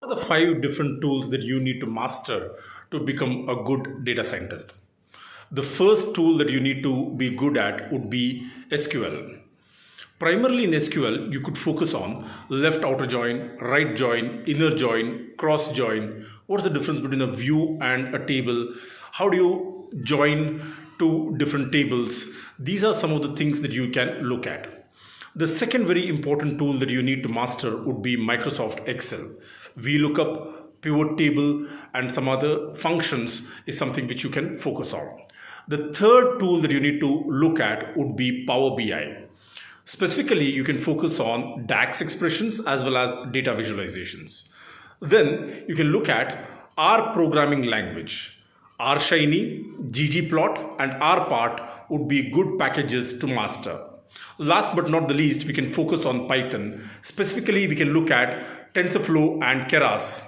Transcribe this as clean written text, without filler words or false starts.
are the 5 different tools that you need to master to become a good data scientist? The first tool that you need to be good at would be SQL. Primarily in SQL, you could focus on left outer join, right join, inner join, cross join. What's the difference between a view and a table? How do you join two different tables? These are some of the things that you can look at. The second very important tool that you need to master would be Microsoft Excel. VLOOKUP, pivot table, and some other functions is something which you can focus on. The third tool that you need to look at would be Power BI. Specifically, you can focus on DAX expressions as well as data visualizations. Then you can look at R programming language. RShiny, ggplot, and RPart would be good packages to master. Last but not the least, we can focus on Python. Specifically, we can look at TensorFlow and Keras.